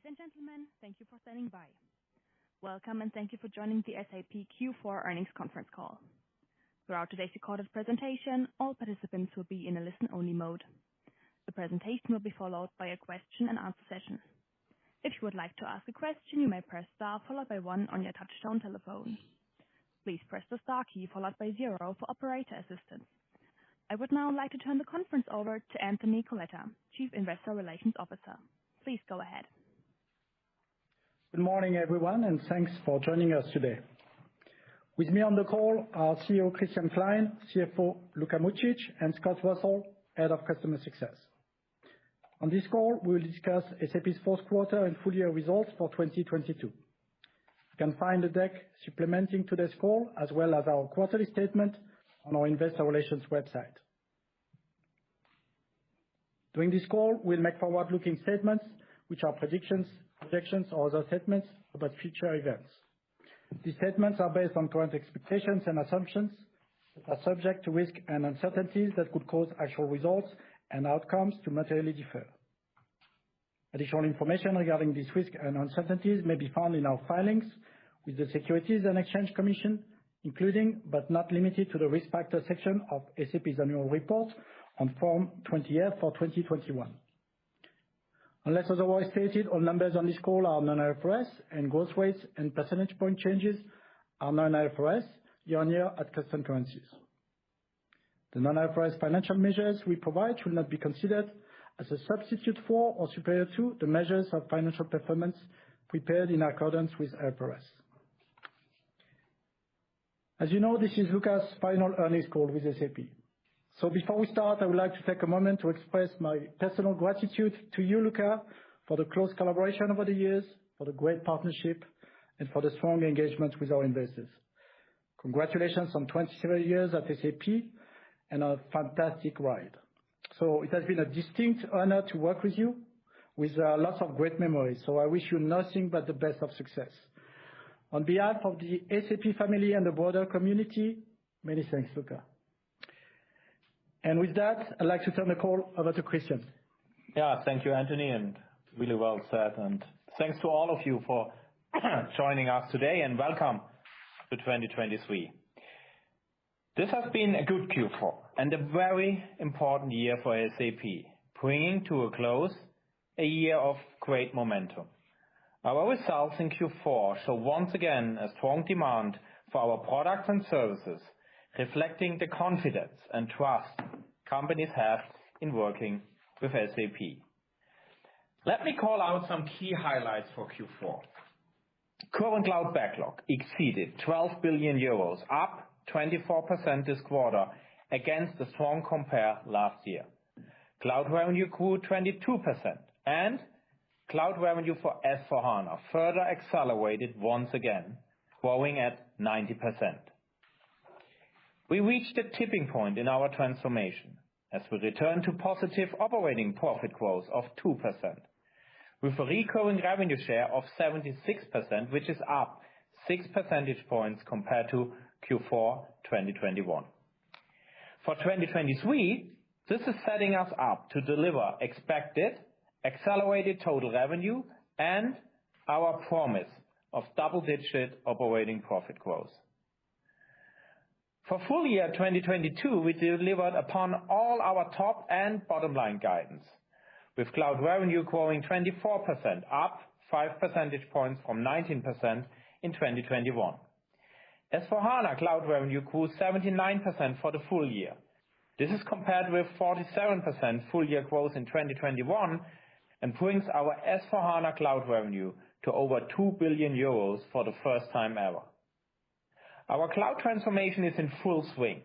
Ladies and gentlemen, thank you for standing by. Welcome, and thank you for joining the SAP Q4 earnings conference call. Throughout today's recorded presentation, all participants will be in a listen-only mode. The presentation will be followed by a question and answer session. If you would like to ask a question, you may press star followed by one on your touchtone telephone. Please press the star key followed by zero for operator assistance. I would now like to turn the conference over to Anthony Coletta, Chief Investor Relations Officer. Please go ahead. Good morning, everyone, and thanks for joining us today. With me on the call are CEO Christian Klein, CFO Luka Mucic, and Scott Russell, Head of Customer Success. On this call, we will discuss SAP's fourth quarter and full year results for 2022. You can find the deck supplementing today's call, as well as our quarterly statement on our investor relations website. During this call, we'll make forward-looking statements, which are predictions, projections, or other statements about future events. These statements are based on current expectations and assumptions that are subject to risk and uncertainties that could cause actual results and outcomes to materially differ. Additional information regarding these risks and uncertainties may be found in our filings with the Securities and Exchange Commission, including, but not limited to, the Risk Factors section of SAP's annual report on Form 20-F for 2021. Unless otherwise stated, all numbers on this call are non-IFRS, and growth rates and percentage point changes are non-IFRS year-on-year at constant currencies. The non-IFRS financial measures we provide should not be considered as a substitute for or superior to the measures of financial performance prepared in accordance with IFRS. As you know, this is Luka's final earnings call with SAP. So before we start, I would like to take a moment to express my personal gratitude to you, Luka, for the close collaboration over the years, for the great partnership, and for the strong engagement with our investors. Congratulations on 27 years at SAP and a fantastic ride. So it has been a distinct honor to work with you with lots of great memories. So I wish you nothing but the best of success. On behalf of the SAP family and the broader community, many thanks, Luka. And with that, I'd like to turn the call over to Christian. Yeah, thank you, Anthony, and really well said. And thanks to all of you for joining us today, and welcome to 2023. This has been a good Q4 and a very important year for SAP, bringing to a close a year of great momentum. Our results in Q4 show once again a strong demand for our products and services, reflecting the confidence and trust companies have in working with SAP. Let me call out some key highlights for Q4. Current cloud backlog exceeded 12 billion euros, up 24% this quarter against the strong compare last year. Cloud revenue grew 22%, and cloud revenue for S/4HANA further accelerated once again, growing at 90%. We reached a tipping point in our transformation as we return to positive operating profit growth of 2%, with a recurring revenue share of 76%, which is up 6 percentage points compared to Q4 2021. For 2023, this is setting us up to deliver expected accelerated total revenue and our promise of double-digit operating profit growth. For full year 2022, we delivered upon all our top and bottom line guidance, with cloud revenue growing 24%, up 5 percentage points from 19% in 2021. S/4HANA cloud revenue grew 79% for the full year. This is compared with 47% full year growth in 2021 and brings our S/4HANA cloud revenue to over 2 billion euros for the first time ever. Our cloud transformation is in full swing,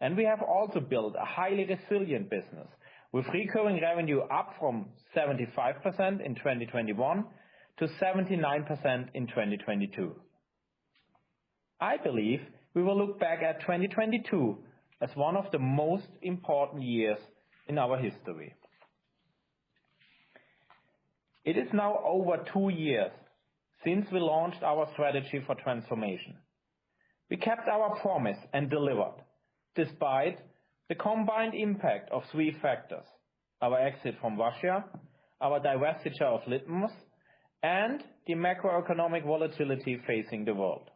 and we have also built a highly resilient business, with recurring revenue up from 75% in 2021 to 79% in 2022. I believe we will look back at 2022 as one of the most important years in our history. It is now over 2 years since we launched our strategy for transformation. We kept our promise and delivered, despite the combined impact of 3 factors: our exit from Russia, our divestiture of Litmos, and the macroeconomic volatility facing the world.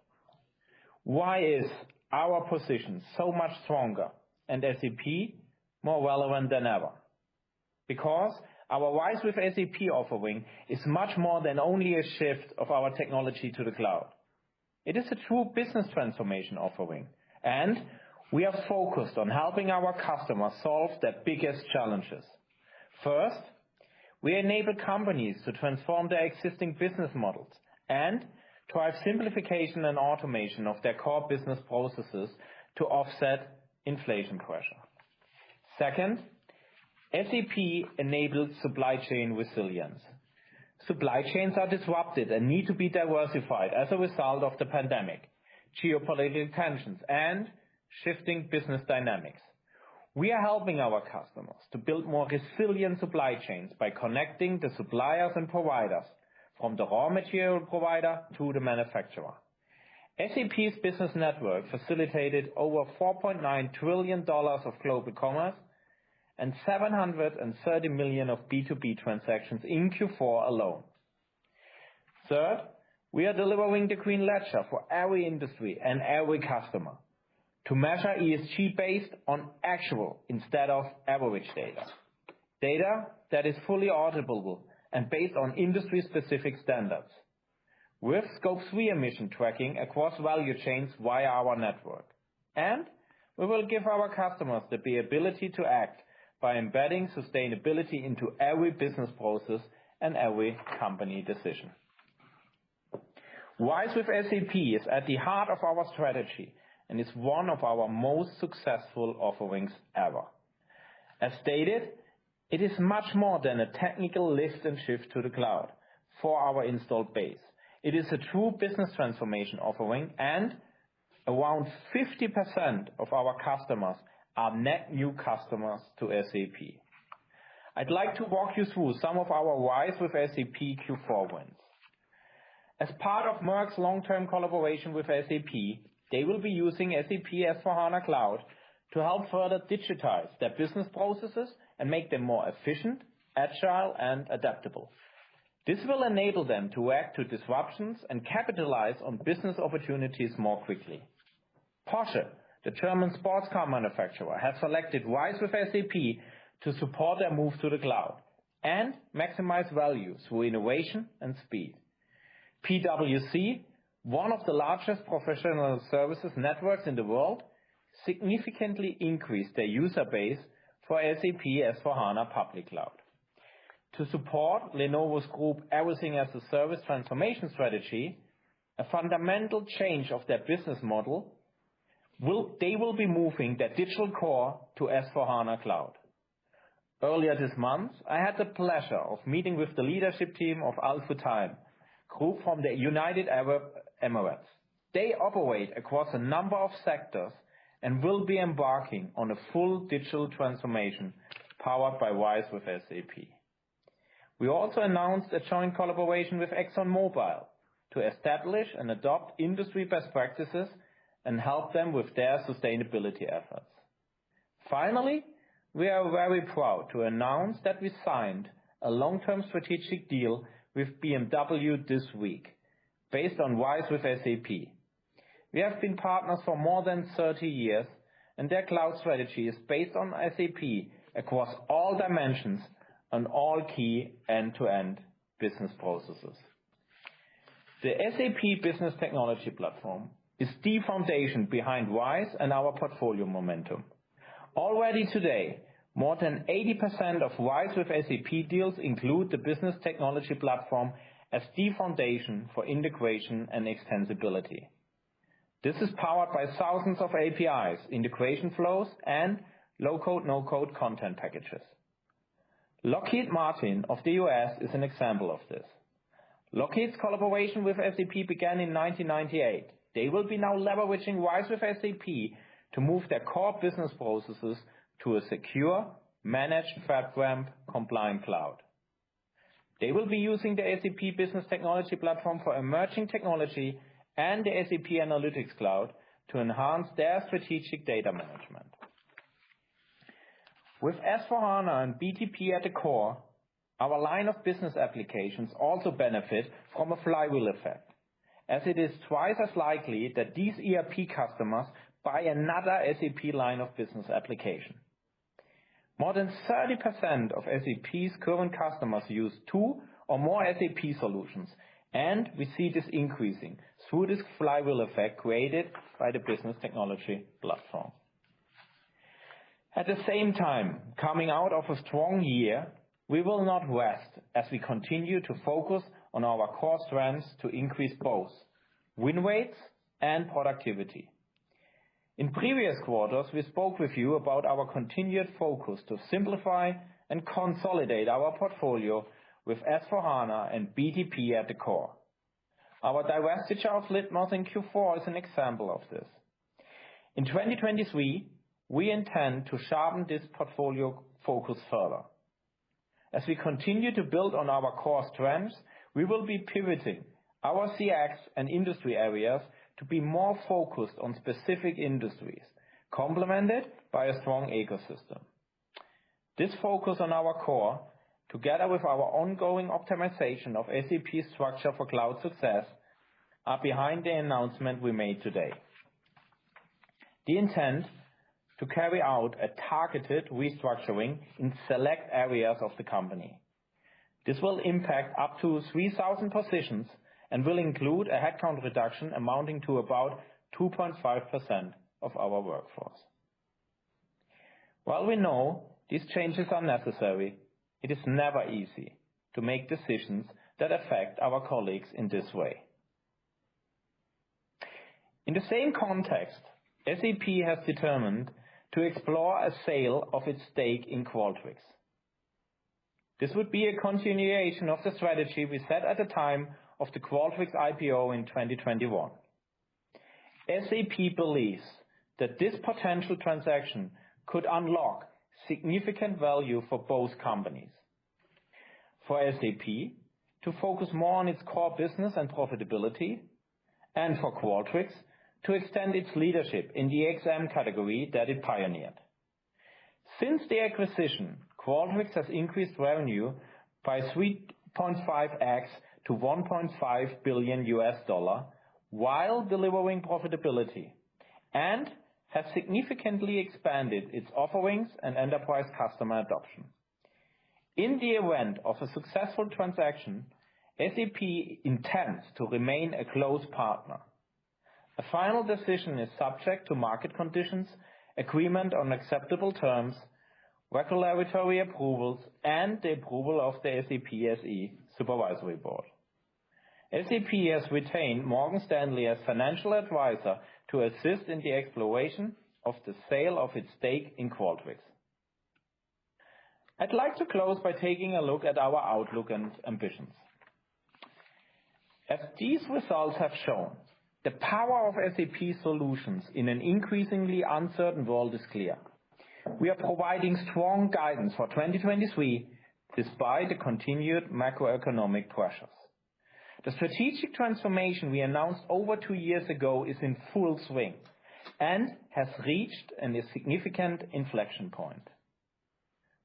Why is our position so much stronger and SAP more relevant than ever? Because our RISE with SAP offering is much more than only a shift of our technology to the cloud. It is a true business transformation offering, and we are focused on helping our customers solve their biggest challenges. First, we enable companies to transform their existing business models and drive simplification and automation of their core business processes to offset inflation pressure. Second, SAP enables supply chain resilience. Supply chains are disrupted and need to be diversified as a result of the pandemic, geopolitical tensions, and shifting business dynamics. We are helping our customers to build more resilient supply chains by connecting the suppliers and providers from the raw material provider to the manufacturer. SAP's business network facilitated over $4.9 trillion of global commerce and 730 million of B2B transactions in Q4 alone. Third, we are delivering the Green Ledger for every industry and every customer to measure ESG based on actual instead of average data. Data that is fully auditable and based on industry-specific standards, with Scope 3 emission tracking across value chains via our network. And we will give our customers the ability to act by embedding sustainability into every business process and every company decision. RISE with SAP is at the heart of our strategy and is one of our most successful offerings ever. As stated, it is much more than a technical lift and shift to the cloud for our installed base. It is a true business transformation offering, and around 50% of our customers are net new customers to SAP. I'd like to walk you through some of our RISE with SAP Q4 wins. As part of Merck's long-term collaboration with SAP, they will be using SAP S/4HANA Cloud to help further digitize their business processes and make them more efficient, agile, and adaptable. This will enable them to react to disruptions and capitalize on business opportunities more quickly. Porsche, the German sports car manufacturer, has selected RISE with SAP to support their move to the cloud and maximize value through innovation and speed. PwC, one of the largest professional services networks in the world, significantly increased their user base for SAP S/4HANA Public Cloud. To support Lenovo's group Everything as a Service transformation strategy, a fundamental change of their business model, they will be moving their digital core to S/4HANA Cloud. Earlier this month, I had the pleasure of meeting with the leadership team of Al Futtaim Group from the United Arab Emirates. They operate across a number of sectors and will be embarking on a full digital transformation powered by RISE with SAP. We also announced a joint collaboration with ExxonMobil to establish and adopt industry best practices and help them with their sustainability efforts. Finally, we are very proud to announce that we signed a long-term strategic deal with BMW this week, based on RISE with SAP. We have been partners for more than 30 years, and their cloud strategy is based on SAP across all dimensions and all key end-to-end business processes. The SAP Business Technology Platform is the foundation behind RISE and our portfolio momentum. Already today, more than 80% of RISE with SAP deals include the Business Technology Platform as the foundation for integration and extensibility. This is powered by thousands of APIs, integration flows, and low-code, no-code content packages. Lockheed Martin of the US is an example of this. Lockheed's collaboration with SAP began in 1998. They will be now leveraging RISE with SAP to move their core business processes to a secure, managed FedRAMP compliant cloud. They will be using the SAP Business Technology Platform for emerging technology and the SAP Analytics Cloud to enhance their strategic data management. With S/4HANA and BTP at the core, our line of business applications also benefit from a flywheel effect, as it is twice as likely that these ERP customers buy another SAP line of business application. More than 30% of SAP's current customers use 2 or more SAP solutions, and we see this increasing through this flywheel effect created by the business technology platform. At the same time, coming out of a strong year, we will not rest as we continue to focus on our core strengths to increase both win rates and productivity. In previous quarters, we spoke with you about our continued focus to simplify and consolidate our portfolio with S/4HANA and BTP at the core. Our divestiture of Litmos in Q4 is an example of this. In 2023, we intend to sharpen this portfolio focus further. As we continue to build on our core strengths, we will be pivoting our CX and industry areas to be more focused on specific industries, complemented by a strong ecosystem. This focus on our core, together with our ongoing optimization of SAP's structure for cloud success, are behind the announcement we made today. The intent to carry out a targeted restructuring in select areas of the company. This will impact up to 3,000 positions and will include a headcount reduction amounting to about 2.5% of our workforce. While we know these changes are necessary, it is never easy to make decisions that affect our colleagues in this way. In the same context, SAP has determined to explore a sale of its stake in Qualtrics. This would be a continuation of the strategy we set at the time of the Qualtrics IPO in 2021. SAP believes that this potential transaction could unlock significant value for both companies. For SAP to focus more on its core business and profitability, and for Qualtrics to extend its leadership in the XM category that it pioneered. Since the acquisition, Qualtrics has increased revenue by 3.5x to $1.5 billion while delivering profitability, and has significantly expanded its offerings and enterprise customer adoption. In the event of a successful transaction, SAP intends to remain a close partner. A final decision is subject to market conditions, agreement on acceptable terms, regulatory approvals, and the approval of the SAP SE Supervisory Board. SAP has retained Morgan Stanley as financial advisor to assist in the exploration of the sale of its stake in Qualtrics. I'd like to close by taking a look at our outlook and ambitions. As these results have shown, the power of SAP solutions in an increasingly uncertain world is clear. We are providing strong guidance for 2023 despite the continued macroeconomic pressures. The strategic transformation we announced over 2 years ago is in full swing and has reached a significant inflection point.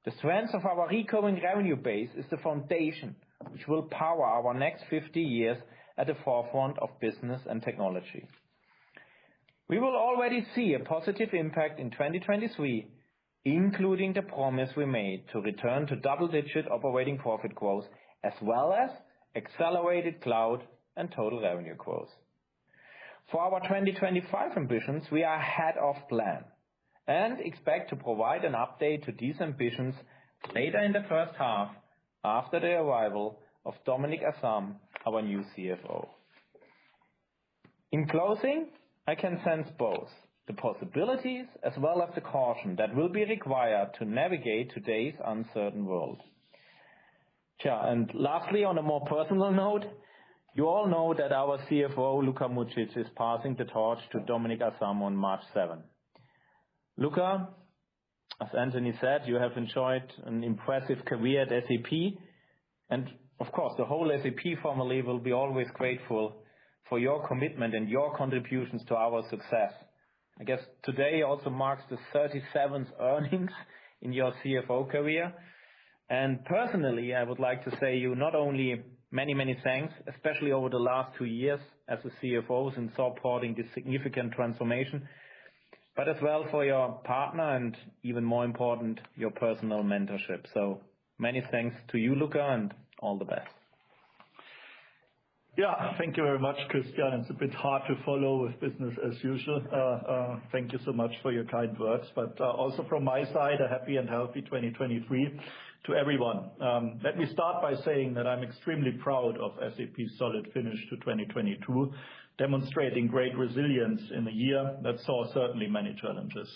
The strength of our recurring revenue base is the foundation which will power our next 50 years at the forefront of business and technology. We will already see a positive impact in 2023, including the promise we made to return to double-digit operating profit growth, as well as accelerated cloud and total revenue growth. For our 2025 ambitions, we are ahead of plan and expect to provide an update to these ambitions later in the first half after the arrival of Dominik Asam, our new CFO. In closing, I can sense both the possibilities as well as the caution that will be required to navigate today's uncertain world. And lastly, on a more personal note, you all know that our CFO, Luka Mucic, is passing the torch to Dominik Asam on March 7. Luka, as Anthony said, you have enjoyed an impressive career at SAP, and of course, the whole SAP family will be always grateful for your commitment and your contributions to our success. I guess today also marks the 37th earnings in your CFO career. And personally, I would like to say you not only many thanks, especially over the last 2 years as a CFO in supporting this significant transformation, but as well for your partner and even more important, your personal mentorship. So many thanks to you, Luca, and all the best. Yeah, thank you very much, Christian. It's a bit hard to follow with business as usual. Thank you so much for your kind words, but also from my side, a happy and healthy 2023 to everyone. Let me start by saying that I'm extremely proud of SAP's solid finish to 2022, demonstrating great resilience in a year that saw certainly many challenges.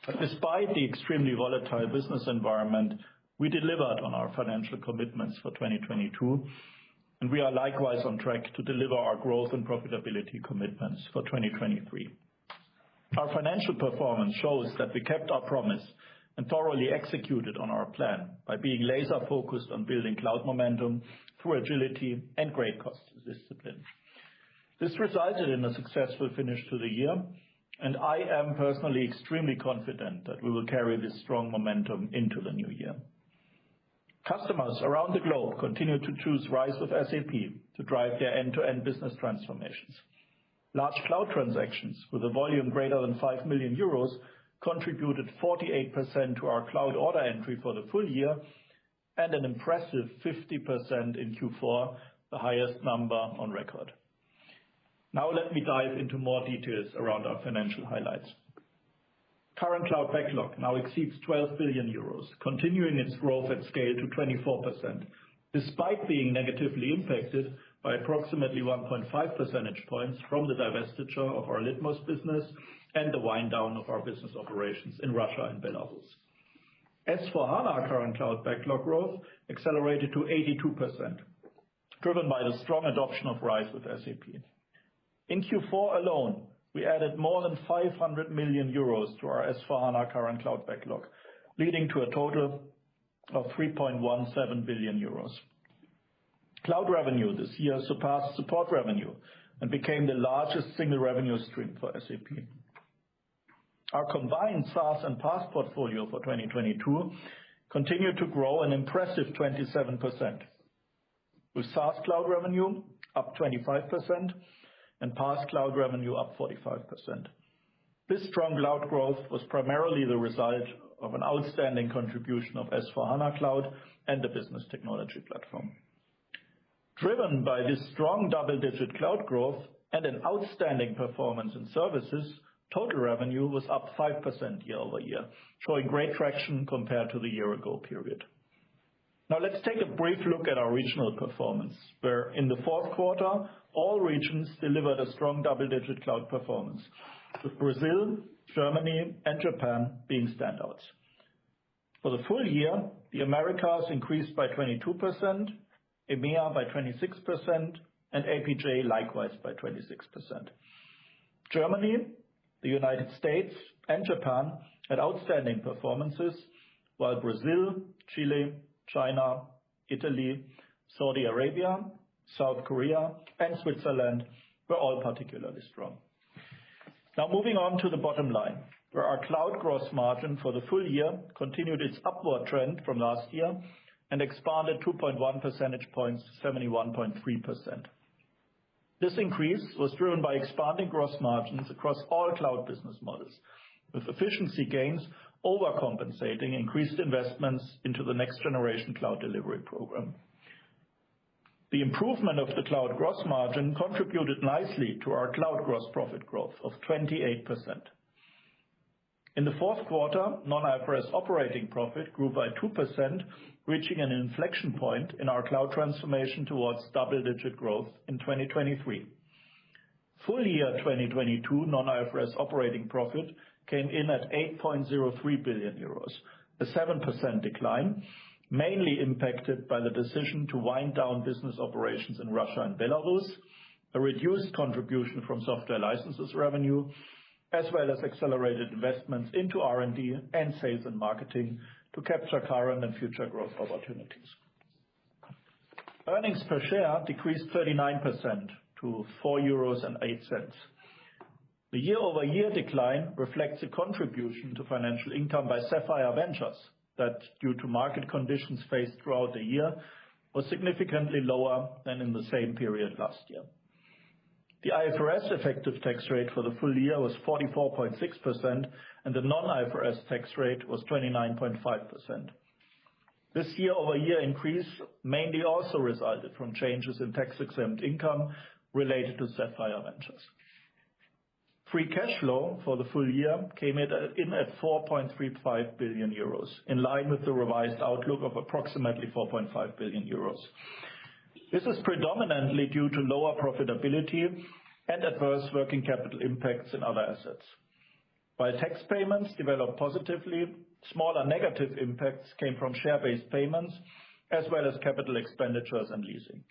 But despite the extremely volatile business environment, we delivered on our financial commitments for 2022, and we are likewise on track to deliver our growth and profitability commitments for 2023. Our financial performance shows that we kept our promise and thoroughly executed on our plan by being laser focused on building cloud momentum through agility and great cost discipline. This resulted in a successful finish to the year, and I am personally extremely confident that we will carry this strong momentum into the new year. Customers around the globe continue to choose RISE with SAP to drive their end-to-end business transformations. Large cloud transactions with a volume greater than 5 million euros contributed 48% to our cloud order entry for the full year, and an impressive 50% in Q4, the highest number on record. Now let me dive into more details around our financial highlights. Current cloud backlog now exceeds 12 billion euros, continuing its growth at scale to 24%, despite being negatively impacted by approximately 1.5 percentage points from the divestiture of our Litmos business and the wind down of our business operations in Russia and Belarus. S/4HANA current cloud backlog growth accelerated to 82%, driven by the strong adoption of RISE with SAP. In Q4 alone, we added more than 500 million euros to our S/4HANA current cloud backlog, leading to a total of 3.17 billion euros. Cloud revenue this year surpassed support revenue and became the largest single revenue stream for SAP. Our combined SaaS and PaaS portfolio for 2022 continued to grow an impressive 27%, with SaaS cloud revenue up 25% and PaaS cloud revenue up 45%. This strong cloud growth was primarily the result of an outstanding contribution of S/4HANA Cloud and the Business Technology Platform. Driven by this strong double-digit cloud growth and an outstanding performance in services, total revenue was up 5% year-over-year, showing great traction compared to the year-ago period. Now let's take a brief look at our regional performance, where in the fourth quarter, all regions delivered a strong double-digit cloud performance, with Brazil, Germany, and Japan being standouts. For the full year, the Americas increased by 22%, EMEA by 26%, and APJ likewise by 26%. Germany, the United States, and Japan had outstanding performances, while Brazil, Chile, China, Italy, Saudi Arabia, South Korea, and Switzerland were all particularly strong. Now moving on to the bottom line, where our cloud gross margin for the full year continued its upward trend from last year and expanded 2.1 percentage points to 71.3%. This increase was driven by expanding gross margins across all cloud business models, with efficiency gains overcompensating increased investments into the next generation cloud delivery program. The improvement of the cloud gross margin contributed nicely to our cloud gross profit growth of 28%. In the fourth quarter, non-IFRS operating profit grew by 2%, reaching an inflection point in our cloud transformation towards double-digit growth in 2023. Full year 2022 non-IFRS operating profit came in at 8.03 billion euros, a 7% decline, mainly impacted by the decision to wind down business operations in Russia and Belarus, a reduced contribution from software licenses revenue, as well as accelerated investments into R&D and sales and marketing to capture current and future growth opportunities. Earnings per share decreased 39% to 4.08 euros. The year-over-year decline reflects a contribution to financial income by Sapphire Ventures, that, due to market conditions faced throughout the year, was significantly lower than in the same period last year. The IFRS effective tax rate for the full year was 44.6%, and the non-IFRS tax rate was 29.5%. This year-over-year increase mainly also resulted from changes in tax-exempt income related to Sapphire Ventures. Free cash flow for the full year came in at 4.35 billion euros, in line with the revised outlook of approximately 4.5 billion euros. This is predominantly due to lower profitability and adverse working capital impacts in other assets. While tax payments developed positively, smaller negative impacts came from share-based payments as well as capital expenditures and leasing.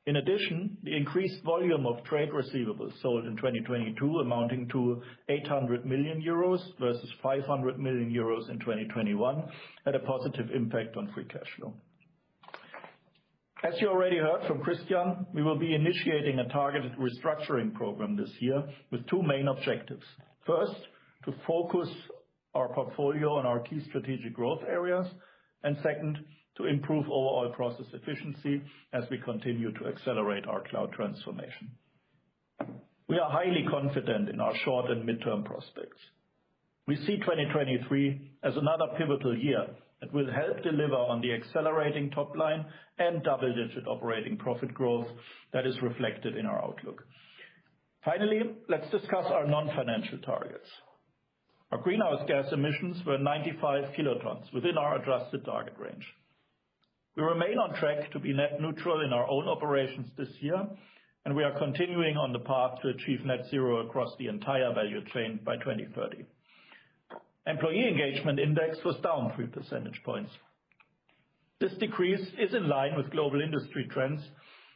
In addition, the increased volume of trade receivables sold in 2022, amounting to 800 million euros versus 500 million euros in 2021, had a positive impact on free cash flow. As you already heard from Christian, we will be initiating a targeted restructuring program this year with two main objectives. First, to focus our portfolio on our key strategic growth areas, and second, to improve overall process efficiency as we continue to accelerate our cloud transformation. We are highly confident in our short and midterm prospects. We see 2023 as another pivotal year that will help deliver on the accelerating top line and double-digit operating profit growth that is reflected in our outlook. Finally, let's discuss our non-financial targets. Our greenhouse gas emissions were 95 kilotons within our adjusted target range. We remain on track to be net neutral in our own operations this year, and we are continuing on the path to achieve net zero across the entire value chain by 2030. Employee engagement index was down 3 percentage points. This decrease is in line with global industry trends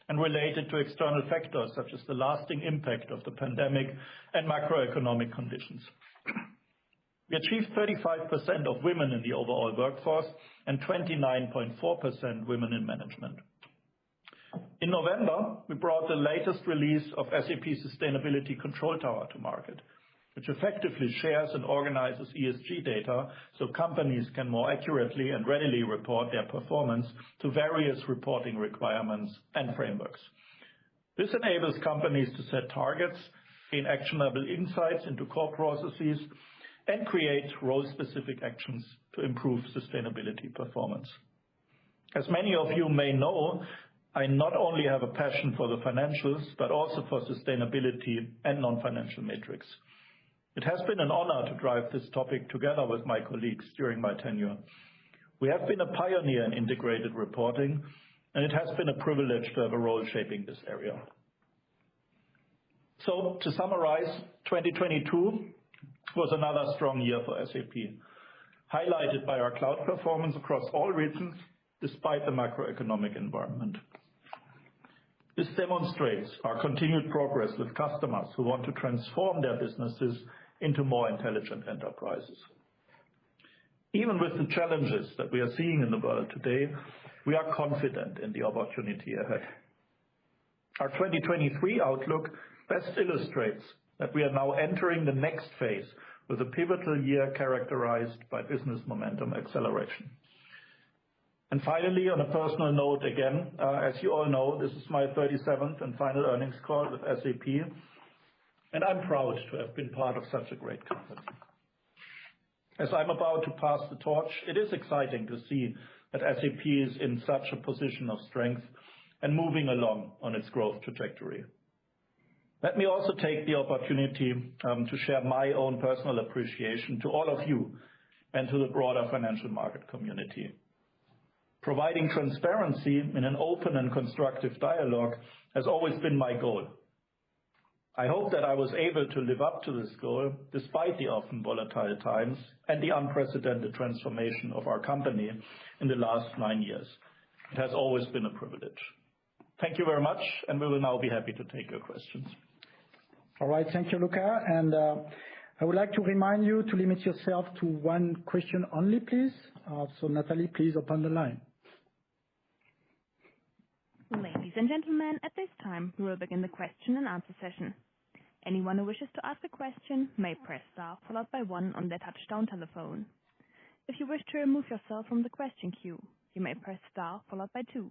and related to external factors such as the lasting impact of the pandemic and macroeconomic conditions. We achieved 35% of women in the overall workforce and 29.4% women in management. In November, we brought the latest release of SAP Sustainability Control Tower to market, which effectively shares and organizes ESG data so companies can more accurately and readily report their performance to various reporting requirements and frameworks. This enables companies to set targets, gain actionable insights into core processes, and create role-specific actions to improve sustainability performance. As many of you may know, I not only have a passion for the financials, but also for sustainability and non-financial metrics. It has been an honor to drive this topic together with my colleagues during my tenure. We have been a pioneer in integrated reporting, and it has been a privilege to have a role shaping this area. So, to summarize, 2022 was another strong year for SAP, highlighted by our cloud performance across all regions despite the macroeconomic environment. This demonstrates our continued progress with customers who want to transform their businesses into more intelligent enterprises. Even with the challenges that we are seeing in the world today, we are confident in the opportunity ahead. Our 2023 outlook best illustrates that we are now entering the next phase with a pivotal year characterized by business momentum acceleration. And finally, on a personal note again, as you all know, this is my 37th and final earnings call with SAP, and I'm proud to have been part of such a great company. As I'm about to pass the torch, it is exciting to see that SAP is in such a position of strength and moving along on its growth trajectory. Let me also take the opportunity to share my own personal appreciation to all of you and to the broader financial market community. Providing transparency in an open and constructive dialogue has always been my goal. I hope that I was able to live up to this goal despite the often volatile times and the unprecedented transformation of our company in the last 9 years. It has always been a privilege. Thank you very much, and we will now be happy to take your questions. All right, thank you, Luca. And I would like to remind you to limit yourself to one question only, please. So, Natalie, please open the line. Ladies and gentlemen, at this time, we will begin the question and answer session. Anyone who wishes to ask a question may press star followed by 1 on their touchtone telephone. If you wish to remove yourself from the question queue, you may press star followed by 2.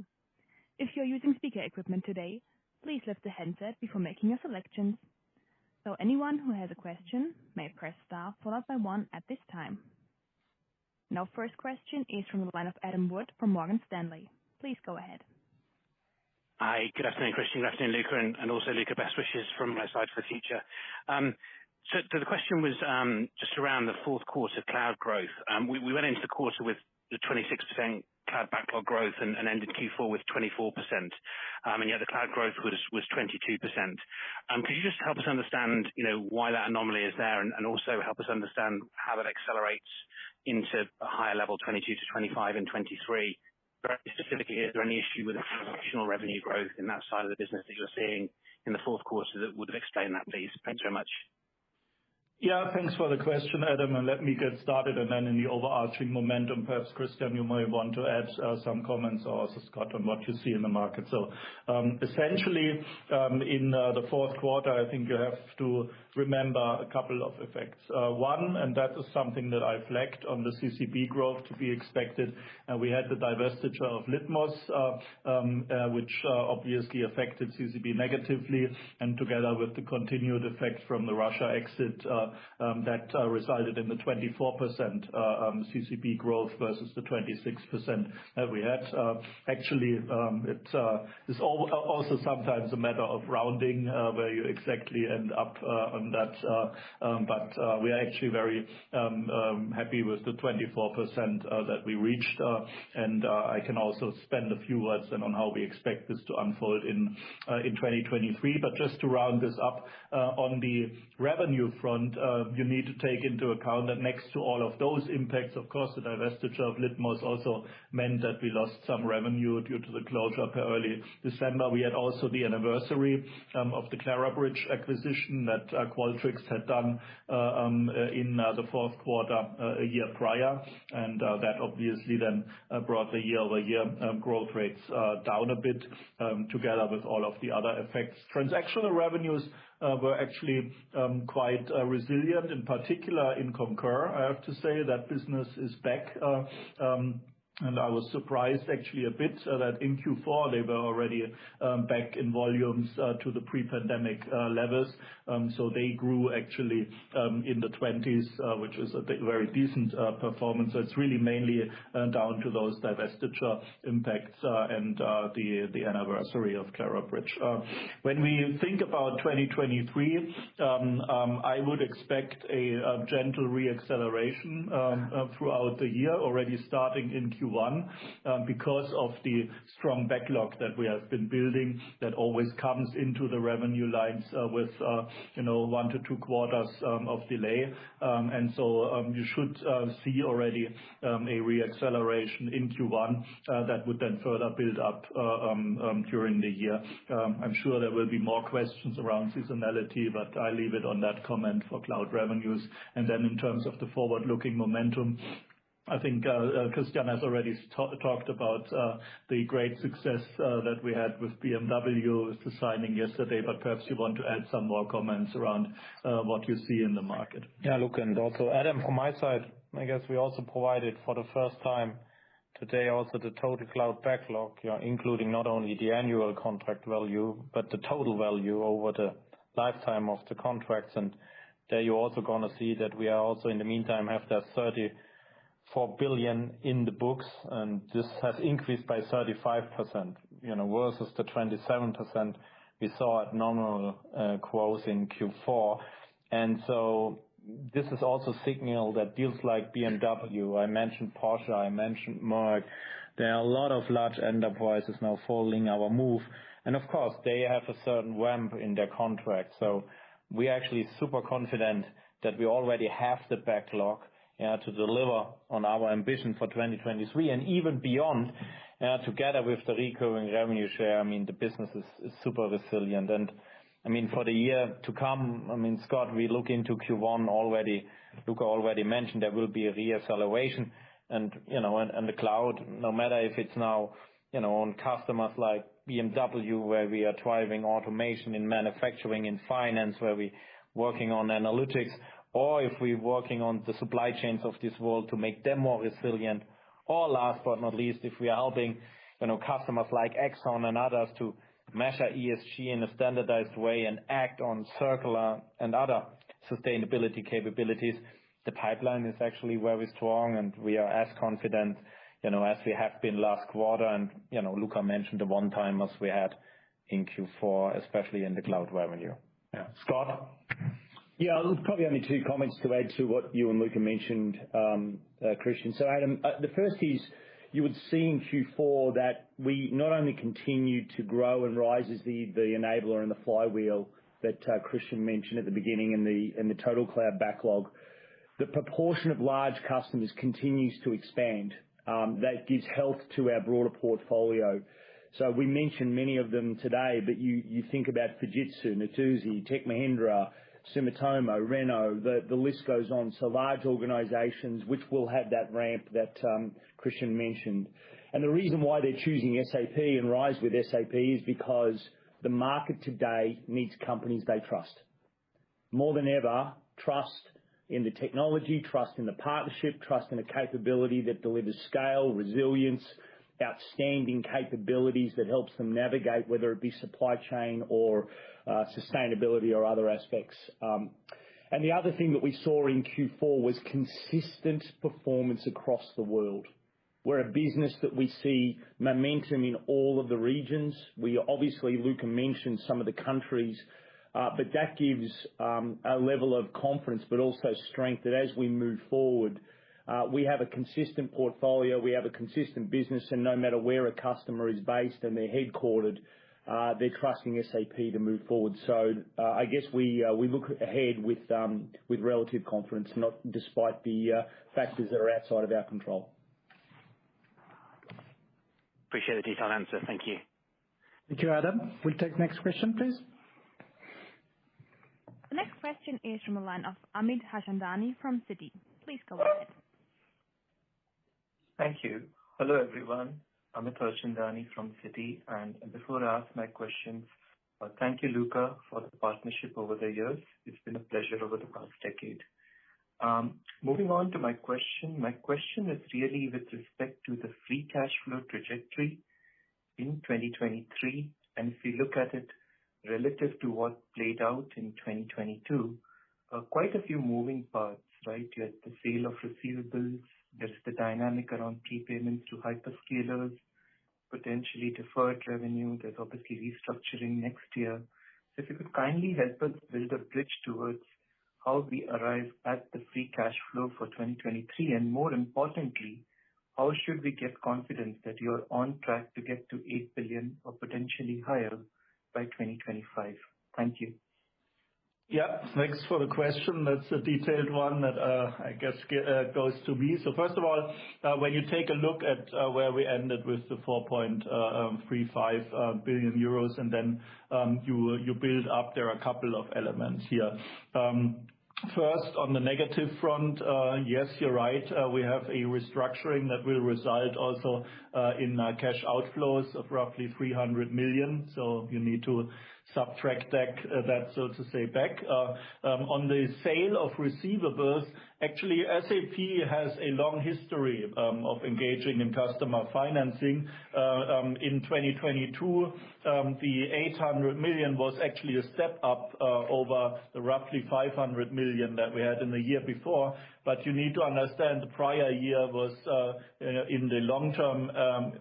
If you're using speaker equipment today, please lift the handset before making your selections. So anyone who has a question may press star followed by 1 at this time. Now first question is from the line of Adam Wood from Morgan Stanley. Please go ahead. Hi, good afternoon, Christian. Good afternoon, Luka, and also Luka, best wishes from my side for the future. So the question was just around the fourth quarter cloud growth. We went into the quarter with the 26% cloud backlog growth and ended Q4 with 24%. And yet the cloud growth was 22%. Could you just help us understand, why that anomaly is there, and also help us understand how that accelerates into a higher level, 22 to 25 and 23? Very specifically, is there any issue with the transactional revenue growth in that side of the business that you're seeing in the fourth quarter that would have explained that, please? Thanks very much. Yeah, thanks for the question, Adam, and let me get started, and then in the overarching momentum, perhaps, Christian, you might want to add some comments, or also Scott, on what you see in the market. So, essentially, in the fourth quarter, I think you have to remember a couple of effects. One, and that is something that I flagged on the CCB growth to be expected, we had the divestiture of Litmos, which obviously affected CCB negatively, and together with the continued effect from the Russia exit, that resulted in the 24% CCB growth versus the 26% that we had. Actually, it is also sometimes a matter of rounding where you exactly end up on that. But we are actually very happy with the 24% that we reached. And I can also spend a few words then on how we expect this to unfold in 2023. But just to round this up, on the revenue front, you need to take into account that next to all of those impacts, of course, the divestiture of Litmos also meant that we lost some revenue due to the closure per early December. We had also the anniversary of the Clarabridge acquisition that Qualtrics had done in the fourth quarter a year prior, and that obviously then brought the year-over-year growth rates down a bit, together with all of the other effects. Transactional revenues were actually quite resilient, in particular in Concur. I have to say that business is back. And I was surprised actually a bit that in Q4 they were already back in volumes to the pre-pandemic levels. So they grew actually in the 20s, which is a very decent performance. So it's really mainly down to those divestiture impacts and the anniversary of Clarabridge. When we think about 2023, I would expect a gentle re-acceleration throughout the year, already starting in Q1, because of the strong backlog that we have been building that always comes into the revenue lines with 1 to 2 quarters of delay. And so you should see already a re-acceleration in Q1 that would then further build up during the year. I'm sure there will be more questions around seasonality, but I leave it on that comment for cloud revenues. And then in terms of the forward-looking momentum, I think Christian has already talked about the great success that we had with BMW with the signing yesterday, but perhaps you want to add some more comments around what you see in the market. Yeah, look, and also Adam, from my side, I guess we also provided for the first time today also the total cloud backlog, including not only the annual contract value, but the total value over the lifetime of the contracts. And there you're also going to see that we are also in the meantime have that 34 billion in the books, and this has increased by 35%, versus the 27% we saw at nominal growth in Q4. And so this is also signal that deals like BMW, I mentioned Porsche, I mentioned Merck, there are a lot of large enterprises now following our move. And of course, they have a certain ramp in their contract. So we are actually super confident that we already have the backlog to deliver on our ambition for 2023 and even beyond, together with the recurring revenue share. I mean, the business is super resilient. And I mean, for the year to come, I mean, Scott, we look into Q1 already. Luka already mentioned there will be a re-acceleration, and and the cloud, no matter if it's now on customers like BMW, where we are driving automation in manufacturing, in finance, where we working on analytics, or if we're working on the supply chains of this world to make them more resilient, or last but not least, if we are helping, customers like Exxon and others to measure ESG in a standardized way and act on circular and other sustainability capabilities, the pipeline is actually very strong, and we are as confident, as we have been last quarter. And, Luka mentioned the one-timers we had in Q4, especially in the cloud revenue. Yeah. Scott? Yeah, probably only two comments to add to what you and Luka mentioned, Christian. So, Adam, the first is you would see in Q4 that we not only continued to grow and rise as the enabler and the flywheel that Christian mentioned at the beginning in the total cloud backlog, the proportion of large customers continues to expand. That gives health to our broader portfolio. So we mentioned many of them today, but you think about Fujitsu, Natuzzi, Tech Mahindra, Sumitomo, Renault, the list goes on. So large organizations which will have that ramp that Christian mentioned. And the reason why they're choosing SAP and rise with SAP is because the market today needs companies they trust. More than ever, trust in the technology, trust in the partnership, trust in a capability that delivers scale, resilience, outstanding capabilities that helps them navigate, whether it be supply chain or sustainability or other aspects. And the other thing that we saw in Q4 was consistent performance across the world. We're a business that we see momentum in all of the regions. We obviously, Luka mentioned some of the countries, but that gives a level of confidence, but also strength that as we move forward, we have a consistent portfolio, we have a consistent business, and no matter where a customer is based and they're headquartered, they're trusting SAP to move forward. So I guess we look ahead with relative confidence, not despite the factors that are outside of our control. Appreciate the detailed answer. Thank you. Thank you, Adam. We'll take next question, please. The next question is from the line of Amit Harchandani from Citi. Please go ahead. Thank you. Hello, everyone. Amit Harchandani from Citi. And before I ask my questions, thank you, Luka, for the partnership over the years. It's been a pleasure over the past decade. Moving on to my question. My question is really with respect to the free cash flow trajectory in 2023. And if we look at it relative to what played out in 2022, quite a few moving parts, right? You had the sale of receivables, there's the dynamic around prepayments to hyperscalers, potentially deferred revenue, there's obviously restructuring next year. So if you could kindly help us build a bridge towards how we arrive at the free cash flow for 2023, and more importantly, how should we get confidence that you're on track to get to 8 billion or potentially higher by 2025? Thank you. Yeah, thanks for the question. That's a detailed one that I guess goes to me. So first of all, when you take a look at where we ended with the 4.35 billion euros, and then you build up, there are a couple of elements here. First, on the negative front, yes, you're right. We have a restructuring that will result also in cash outflows of roughly 300 million. So you need to subtract that, so to say, back. On the sale of receivables, actually, SAP has a long history of engaging in customer financing. In 2022, the 800 million was actually a step up over the roughly 500 million that we had in the year before. But you need to understand the prior year was in the long-term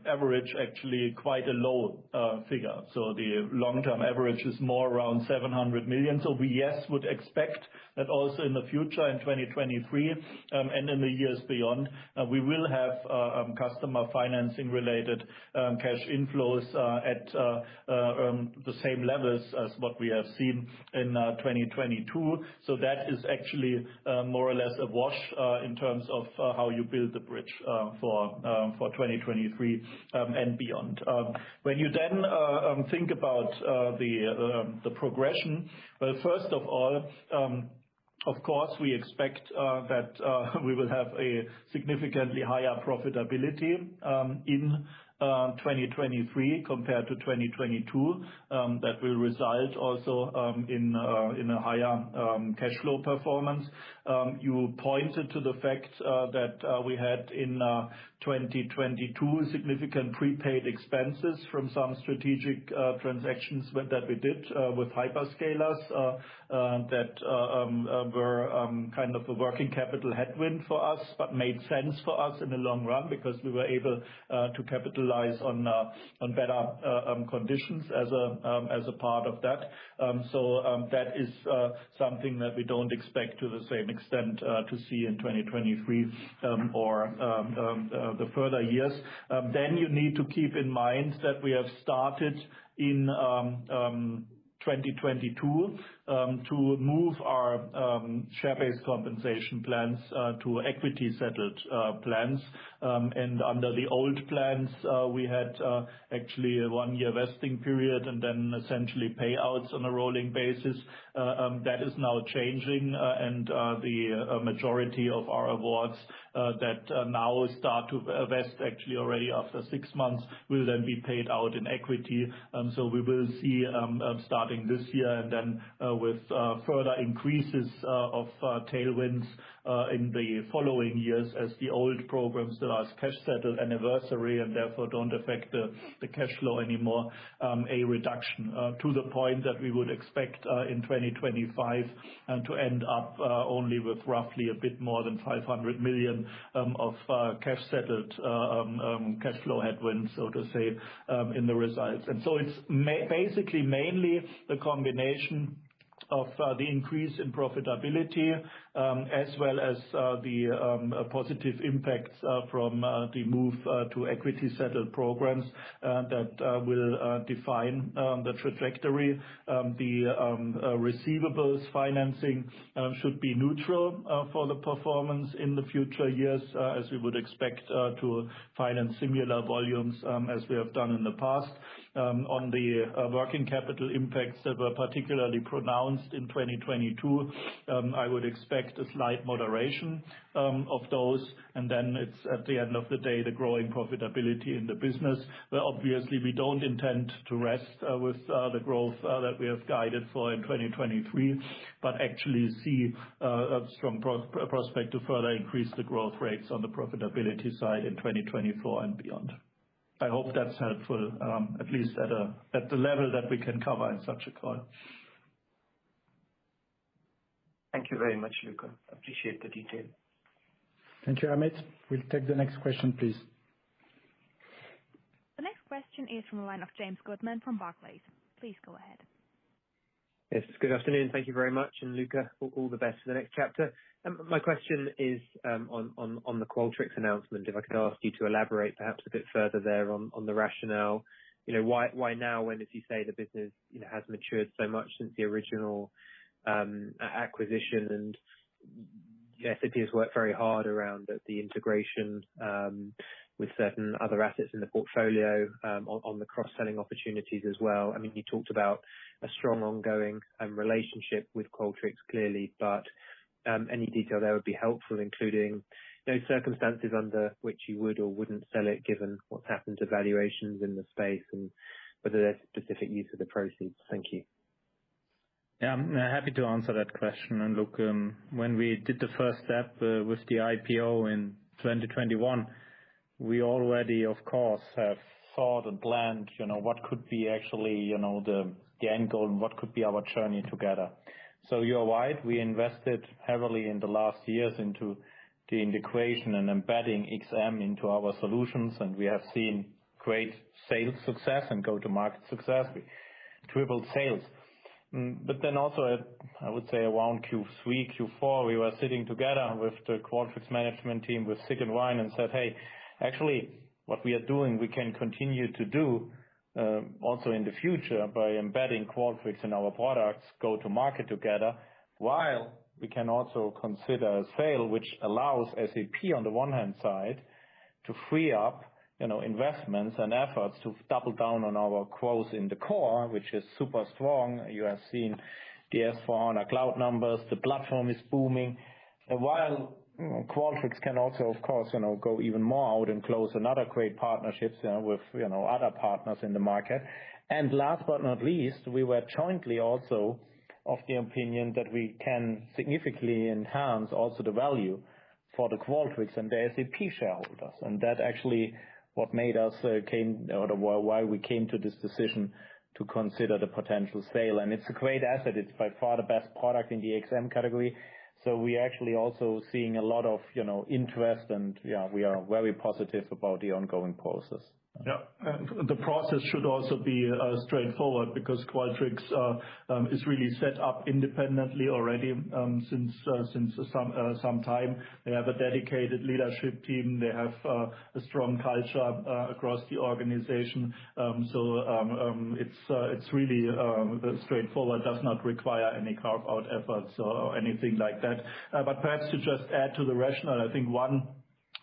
average actually quite a low figure. So the long-term average is more around 700 million. So we, yes, would expect that also in the future in 2023 and in the years beyond, we will have customer financing related cash inflows at the same levels as what we have seen in 2022. So that is actually more or less a wash in terms of how you build the bridge for 2023 and beyond. When you then think about the progression, well, first of all, of course, we expect that we will have a significantly higher profitability in 2023 compared to 2022. That will result also in a higher cash flow performance. You pointed to the fact that we had in 2022 significant prepaid expenses from some strategic transactions that we did with hyperscalers that were kind of a working capital headwind for us, but made sense for us in the long run because we were able to capitalize on better conditions as a part of that. That is something that we don't expect to the same extent to see in 2023 or the further years. Then you need to keep in mind that we have started in 2022 to move our share-based compensation plans to equity settled plans. Under the old plans, we had actually a 1-year vesting period and then essentially payouts on a rolling basis. That is now changing, and the majority of our awards that now start to vest actually already after 6 months will then be paid out in equity. We will see starting this year and then with further increases of tailwinds in the following years as the old programs that are cash settled anniversary and therefore don't affect the cash flow anymore, a reduction to the point that we would expect in 2025 to end up only with roughly a bit more than 500 million of cash settled cash flow headwinds, so to say, in the results. It's basically mainly the combination of the increase in profitability as well as the positive impacts from the move to equity settled programs that will define the trajectory. The receivables financing should be neutral for the performance in the future years as we would expect to finance similar volumes as we have done in the past. On the working capital impacts that were particularly pronounced in 2022, I would expect a slight moderation of those. Then it's at the end of the day, the growing profitability in the business, where obviously we don't intend to rest with the growth that we have guided for in 2023, but actually see a strong prospect to further increase the growth rates on the profitability side in 2024 and beyond. I hope that's helpful, at least at the level that we can cover in such a call. Thank you very much, Luka. Appreciate the detail. Thank you, Amit. We'll take the next question, please. The next question is from the line of James Goodman from Barclays. Please go ahead. Yes, good afternoon. Thank you very much. And Luka, all the best for the next chapter. My question is on the Qualtrics announcement. If I could ask you to elaborate perhaps a bit further there on the rationale. Why now when, as you say, the business has matured so much since the original acquisition, and SAP has worked very hard around the integration with certain other assets in the portfolio on the cross-selling opportunities as well. I mean, you talked about a strong ongoing relationship with Qualtrics clearly, but any detail there would be helpful, including circumstances under which you would or wouldn't sell it given what's happened to valuations in the space and whether there's specific use of the proceeds. Thank you. Yeah, I'm happy to answer that question. And look, when we did the first step with the IPO in 2021, we already, of course, have thought and planned, what could be actually, the end goal and what could be our journey together. So you're right, we invested heavily in the last years into the integration and embedding XM into our solutions, and we have seen great sales success and go-to-market success. We tripled sales. But then also, I would say around Q3, Q4, we were sitting together with the Qualtrics management team with Sig and Ryan and said, hey, actually, what we are doing, we can continue to do also in the future by embedding Qualtrics in our products, go to market together, while we can also consider a sale which allows SAP on the one hand side to free up investments and efforts to double down on our growth in the core, which is super strong. You have seen the S/4HANA cloud numbers, the platform is booming. And while Qualtrics can also, of course, go even more out and close another great partnerships, with, other partners in the market. And last but not least, we were jointly also of the opinion that we can significantly enhance also the value for the Qualtrics and the SAP shareholders. And that actually what made us why we came to this decision to consider the potential sale. And it's a great asset. It's by far the best product in the XM category. So we actually also seeing a lot of, interest, and we are very positive about the ongoing process. Yeah, and the process should also be straightforward because Qualtrics is really set up independently already since some time. They have a dedicated leadership team. They have a strong culture across the organization. So it's really straightforward. Does not require any carve-out efforts or anything like that. But perhaps to just add to the rationale, I think one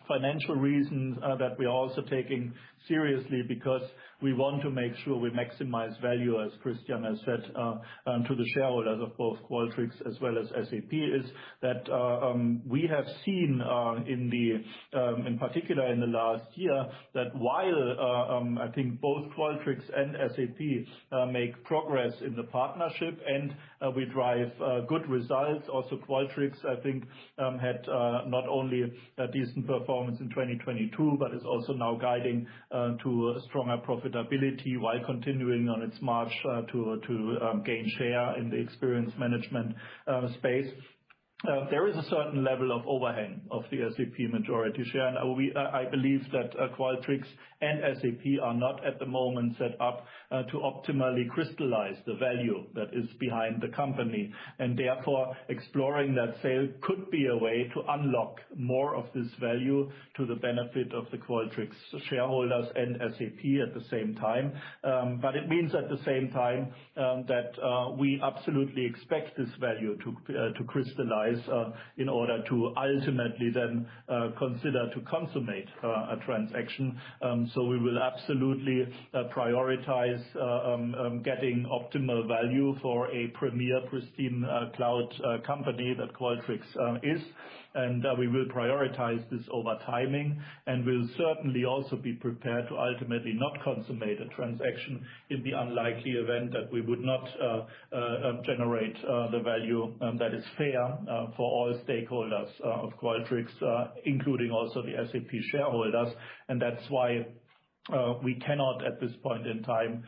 financial reason that we are also taking seriously because we want to make sure we maximize value, as Christian has said, to the shareholders of both Qualtrics as well as SAP, is that we have seen in particular in the last year that while I think both Qualtrics and SAP make progress in the partnership and we drive good results. Also, Qualtrics, I think, had not only a decent performance in 2022, but is also now guiding to a stronger profitability while continuing on its march to gain share in the experience management space. There is a certain level of overhang of the SAP majority share, and I believe that Qualtrics and SAP are not at the moment set up to optimally crystallize the value that is behind the company, and therefore exploring that sale could be a way to unlock more of this value to the benefit of the Qualtrics shareholders and SAP at the same time. But it means at the same time that we absolutely expect this value to crystallize in order to ultimately then consider to consummate a transaction. So we will absolutely prioritize getting optimal value for a premier pristine cloud company that Qualtrics is. And we will prioritize this over timing, and will certainly also be prepared to ultimately not consummate a transaction in the unlikely event that we would not generate the value that is fair for all stakeholders of Qualtrics, including also the SAP shareholders. And that's why we cannot at this point in time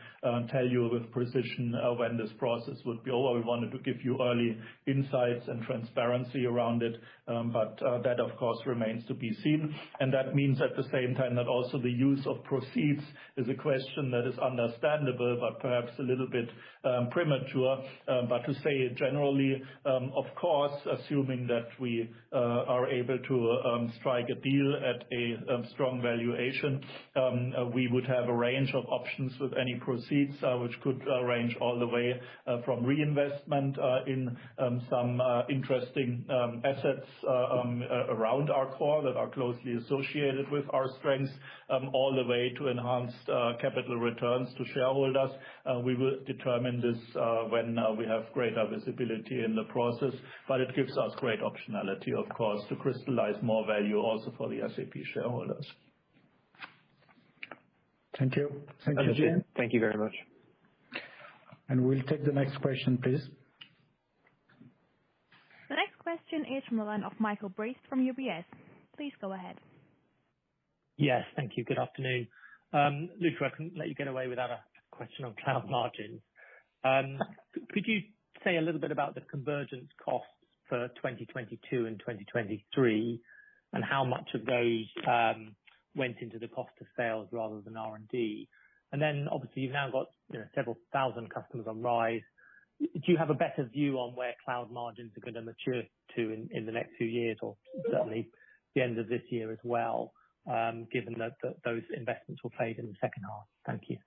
tell you with precision when this process would be over. We wanted to give you early insights and transparency around it, but that of course remains to be seen. And that means at the same time that also the use of proceeds is a question that is understandable, but perhaps a little bit premature. But to say it generally, of course, assuming that we are able to strike a deal at a strong valuation, we would have a range of options with any proceeds, which could range all the way from reinvestment in some interesting assets around our core that are closely associated with our strengths, all the way to enhanced capital returns to shareholders. We will determine this when we have greater visibility in the process, but it gives us great optionality, of course, to crystallize more value also for the SAP shareholders. Thank you. Thank you, Jane. Thank you very much. And we'll take the next question, please. The next question is from the line of Michael Briest from UBS. Please go ahead. Yes, thank you. Good afternoon. Luka, I couldn't let you get away without a question on cloud margins. Could you say a little bit about the convergence costs for 2022 and 2023, and how much of those went into the cost of sales rather than R&D? And then obviously you've now got several thousand customers on RISE. Do you have a better view on where cloud margins are going to mature to in the next few years, or certainly the end of this year as well, given that those investments were paid in the second half? Thank you.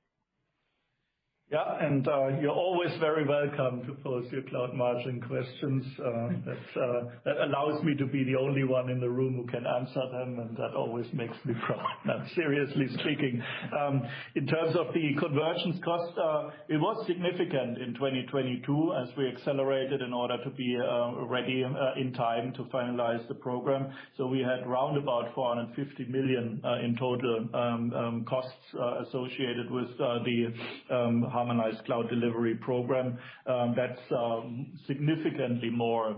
Yeah, and you're always very welcome to pose your cloud margin questions. That allows me to be the only one in the room who can answer them, and that always makes me proud. Now, seriously speaking, in terms of the convergence cost, it was significant in 2022 as we accelerated in order to be ready in time to finalize the program. So we had round about 450 million in total costs associated with the harmonized cloud delivery program. That's significantly more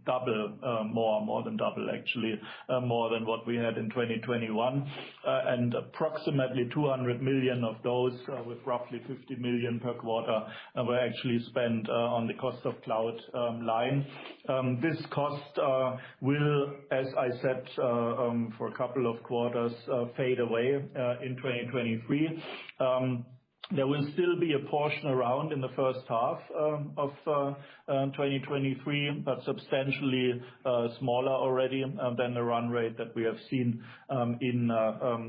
than double actually, more than what we had in 2021. And approximately 200 million of those, with roughly 50 million per quarter, were actually spent on the cost of cloud line. This cost will, as I said, for a couple of quarters, fade away in 2023. There will still be a portion around in the first half of 2023, but substantially smaller already than the run rate that we have seen in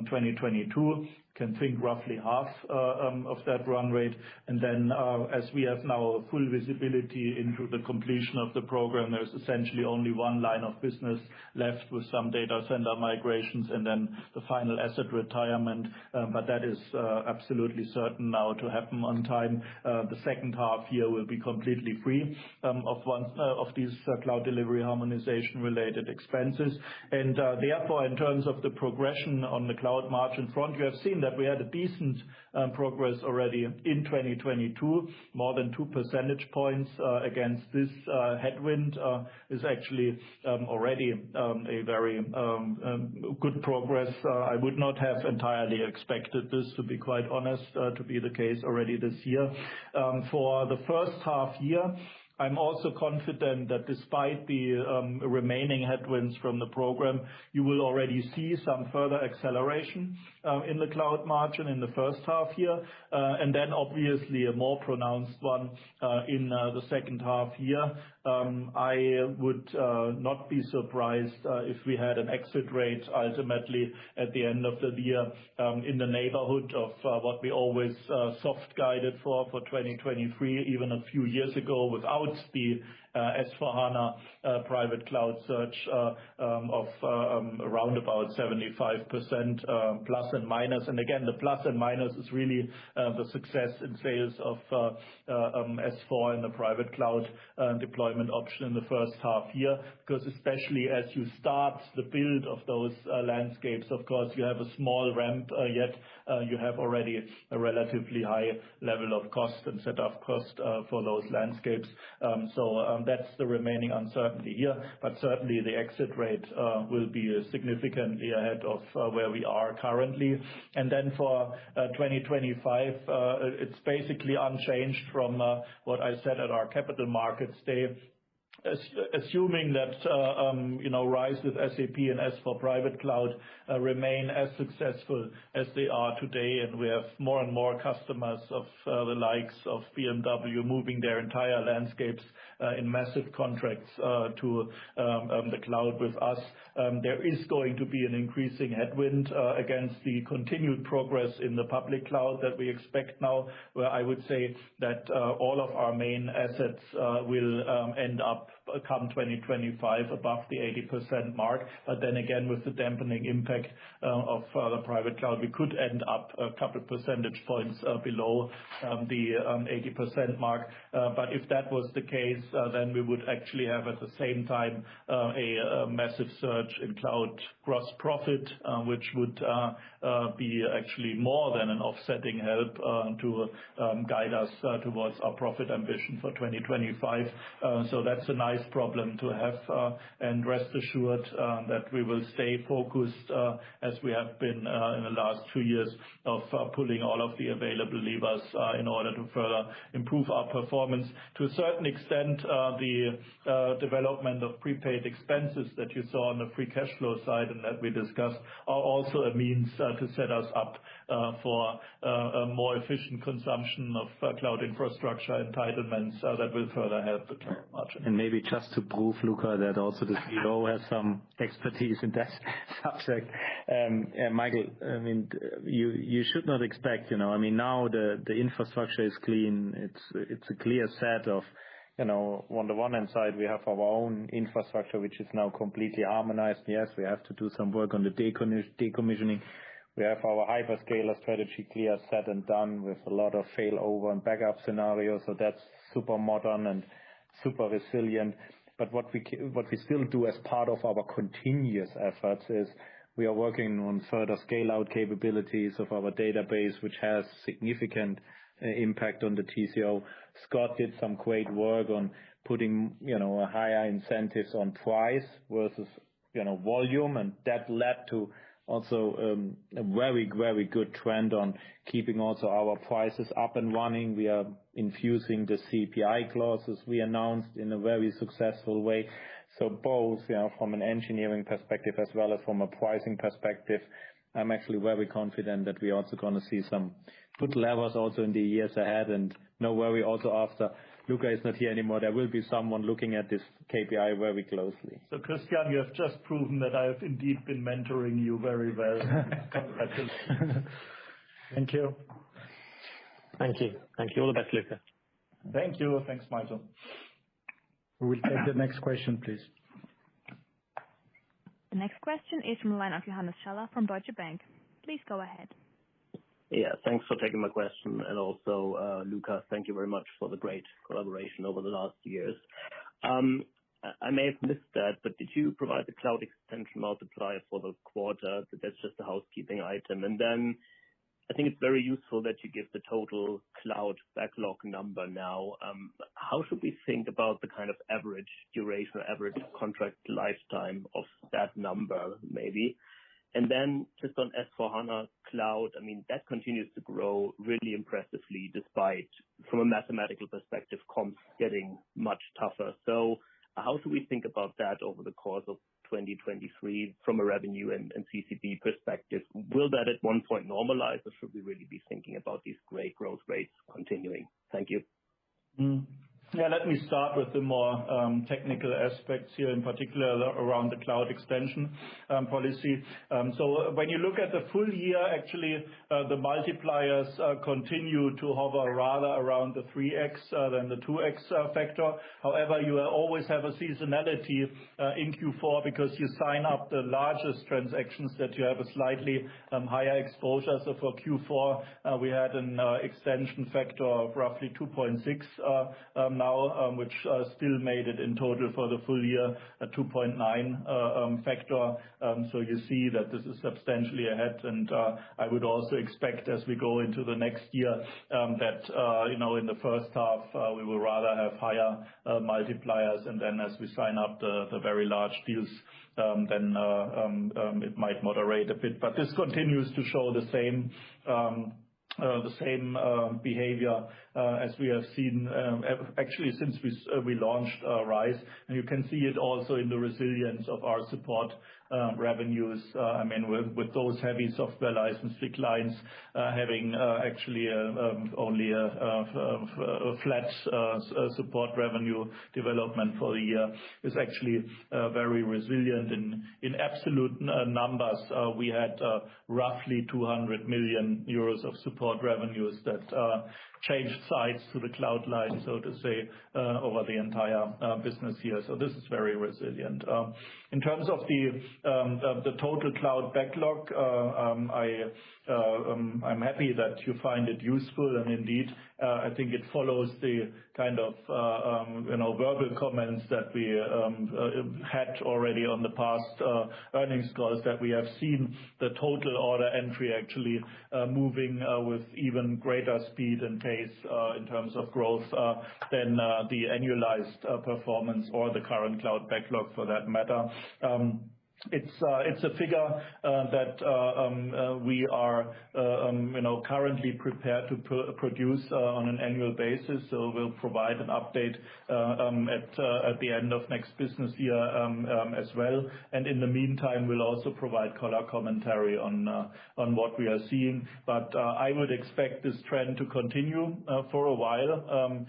2022. Can think roughly half of that run rate. And then, as we have now full visibility into the completion of the program, there's essentially only one line of business left with some data center migrations and then the final asset retirement. But that is absolutely certain now to happen on time. The second half year will be completely free of these cloud delivery harmonization related expenses. And therefore, in terms of the progression on the cloud margin front, you have seen that we had a decent progress already in 2022. More than 2 percentage points against this headwind is actually already a very good progress. I would not have entirely expected this, to be quite honest, to be the case already this year. For the first half year, I'm also confident that despite the remaining headwinds from the program, you will already see some further acceleration in the cloud margin in the first half year, and then obviously a more pronounced one in the second half year. I would not be surprised if we had an exit rate ultimately at the end of the year in the neighborhood of what we always soft guided for 2023, even a few years ago, without the S/4HANA private cloud search of around about 75% plus and minus. And again, the plus and minus is really the success in sales of S/4 in the private cloud deployment option in the first half year. Because especially as you start the build of those landscapes, of course, you have a small ramp, yet you have already a relatively high level of cost and setup cost for those landscapes. So that's the remaining uncertainty here, but certainly the exit rate will be significantly ahead of where we are currently. And then for 2025, it's basically unchanged from what I said at our Capital Markets Day. Assuming that RISE with SAP and S/4 Private Cloud remain as successful as they are today, and we have more and more customers of the likes of BMW moving their entire landscapes in massive contracts to the cloud with us. There is going to be an increasing headwind against the continued progress in the public cloud that we expect now, where I would say that all of our main assets will end up come 2025 above the 80% mark. But then again, with the dampening impact of the private cloud, we could end up a couple percentage points below the 80% mark. But if that was the case, then we would actually have at the same time a massive surge in cloud gross profit, which would be actually more than an offsetting help to guide us towards our profit ambition for 2025. So that's a nice problem to have, and rest assured that we will stay focused as we have been in the last 2 years of pulling all of the available levers in order to further improve our performance. To a certain extent, the development of prepaid expenses that you saw on the free cash flow side and that we discussed are also a means to set us up for a more efficient consumption of cloud infrastructure entitlements that will further help the cloud margin. And maybe just to prove, Luca, that also the CEO has some expertise in that subject. Michael, I mean, you should not expect, I mean, now the infrastructure is clean. It's a clear set of, on the one hand side, we have our own infrastructure, which is now completely harmonized. Yes, we have to do some work on the decommissioning. We have our hyperscaler strategy clear, set and done with a lot of failover and backup scenarios. So that's super modern and super resilient. But what we still do as part of our continuous efforts is we are working on further scale out capabilities of our database, which has significant impact on the TCO. Scott did some great work on putting, a higher incentives on price versus, volume, and that led to also a very, very good trend on keeping also our prices up and running. We are infusing the CPI clauses we announced in a very successful way. So both, from an engineering perspective as well as from a pricing perspective, I'm actually very confident that we're also going to see some good levels also in the years ahead. And no worry, also after Luca is not here anymore, there will be someone looking at this KPI very closely. So Christian, you have just proven that I have indeed been mentoring you very well. Congratulations. Thank you. Thank you. All the best, Luca. Thank you. Thanks, Michael. We will take the next question, please. The next question is from the line of Johannes Schaller from Deutsche Bank. Please go ahead. Yeah, thanks for taking my question. And also, Luca, thank you very much for the great collaboration over the last years. I may have missed that, but did you provide the cloud extension multiplier for the quarter? That's just a housekeeping item. And then I think it's very useful that you give the total cloud backlog number now. How should we think about the kind of average duration or average contract lifetime of that number, maybe? And then just on S/4HANA Cloud, I mean, that continues to grow really impressively despite, from a mathematical perspective, comps getting much tougher. So how should we think about that over the course of 2023 from a revenue and CCB perspective? Will that at one point normalize, or should we really be thinking about these great growth rates continuing? Thank you. Yeah, let me start with the more technical aspects here, in particular around the cloud extension policy. So when you look at the full year, actually, the multipliers continue to hover rather around the 3x than the 2x factor. However, you always have a seasonality in Q4 because you sign up the largest transactions that you have a slightly higher exposure. So for Q4, we had an extension factor of roughly 2.6 now, which still made it in total for the full year a 2.9 factor. So you see that this is substantially ahead. And I would also expect as we go into the next year that, in the first half, we will rather have higher multipliers. And then as we sign up the very large deals, then it might moderate a bit. But this continues to show the same behavior as we have seen actually since we launched RISE, and you can see it also in the resilience of our support revenues. I mean, with those heavy software license declines having actually only a flat support revenue development for the year is actually very resilient. In absolute numbers, we had roughly 200 million euros of support revenues that changed sides to the cloud line, so to say, over the entire business year. So this is very resilient. In terms of the total cloud backlog, I'm happy that you find it useful, and indeed, I think it follows the kind of verbal comments that we had already on the past earnings calls, that we have seen the total order entry actually moving with even greater speed and pace in terms of growth than the annualized performance or the current cloud backlog for that matter. It's a figure that we are currently prepared to produce on an annual basis. So we'll provide an update at the end of next business year as well. And in the meantime, we'll also provide color commentary on what we are seeing. But I would expect this trend to continue for a while,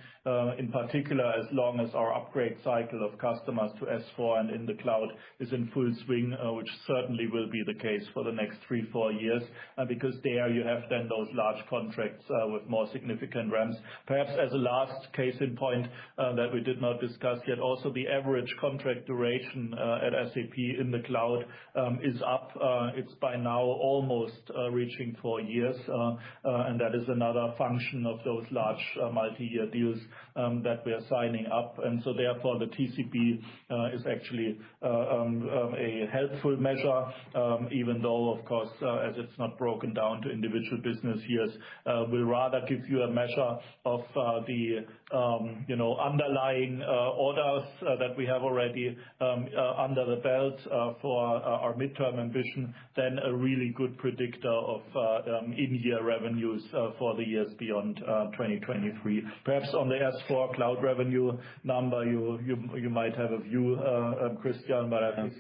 in particular as long as our upgrade cycle of customers to S4 and in the cloud is in full swing, which certainly will be the case for the next 3-4 years, because there you have then those large contracts with more significant ramps. Perhaps as a last case in point that we did not discuss yet, also the average contract duration at SAP in the cloud is up. It's by now almost reaching 4 years, and that is another function of those large multi-year deals that we are signing up. And so therefore the TCB is actually a helpful measure, even though, of course, as it's not broken down to individual business years, we'll rather give you a measure of the underlying orders that we have already under the belt for our midterm ambition than a really good predictor of in-year revenues for the years beyond 2023. Perhaps on the S4 cloud revenue number, you might have a view, Christian, but I think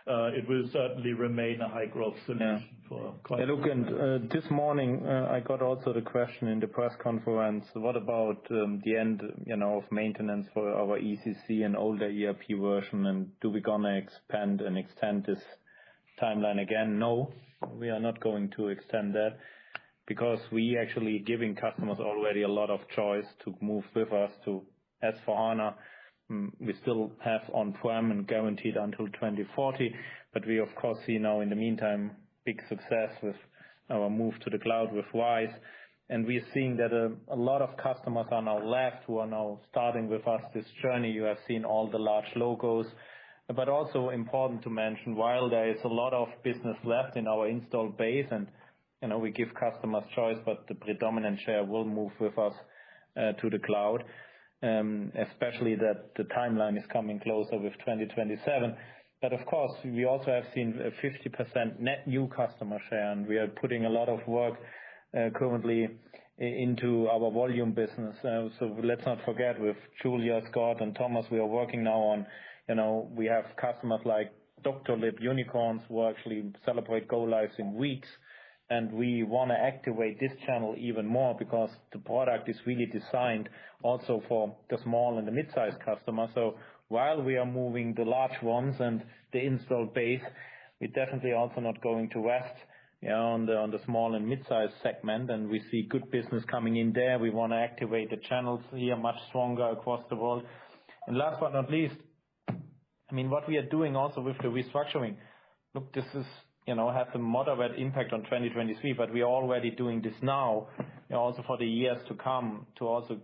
it will certainly remain a high growth solution for quite. Look, and this morning I got also the question in the press conference, what about the end of maintenance for our ECC and older ERP version, and do we gonna expand and extend this timeline again? No, we are not going to extend that, because we actually giving customers already a lot of choice to move with us to S4HANA. We still have on-prem and guaranteed until 2040, but we of course see now in the meantime big success with our move to the cloud with RISE. And we're seeing that a lot of customers are now left who are now starting with us this journey. You have seen all the large logos, but also important to mention, while there is a lot of business left in our installed base, and we give customers choice, but the predominant share will move with us to the cloud. Especially that the timeline is coming closer with 2027. But of course, we also have seen a 50% net new customer share, and we are putting a lot of work currently into our volume business. So let's not forget, with Julia, Scott, and Thomas, we are working now on, we have customers like Doctolib, unicorns, who actually celebrate go lives in weeks. And we want to activate this channel even more, because the product is really designed also for the small and the mid-sized customers. So while we are moving the large ones and the installed base, we're definitely also not going to rest on the small and mid-sized segment, and we see good business coming in there. We want to activate the channels here much stronger across the world. And last but not least, what we are doing also with the restructuring, look, this is have a moderate impact on 2023, but we are already doing this now, also for the years to come, to also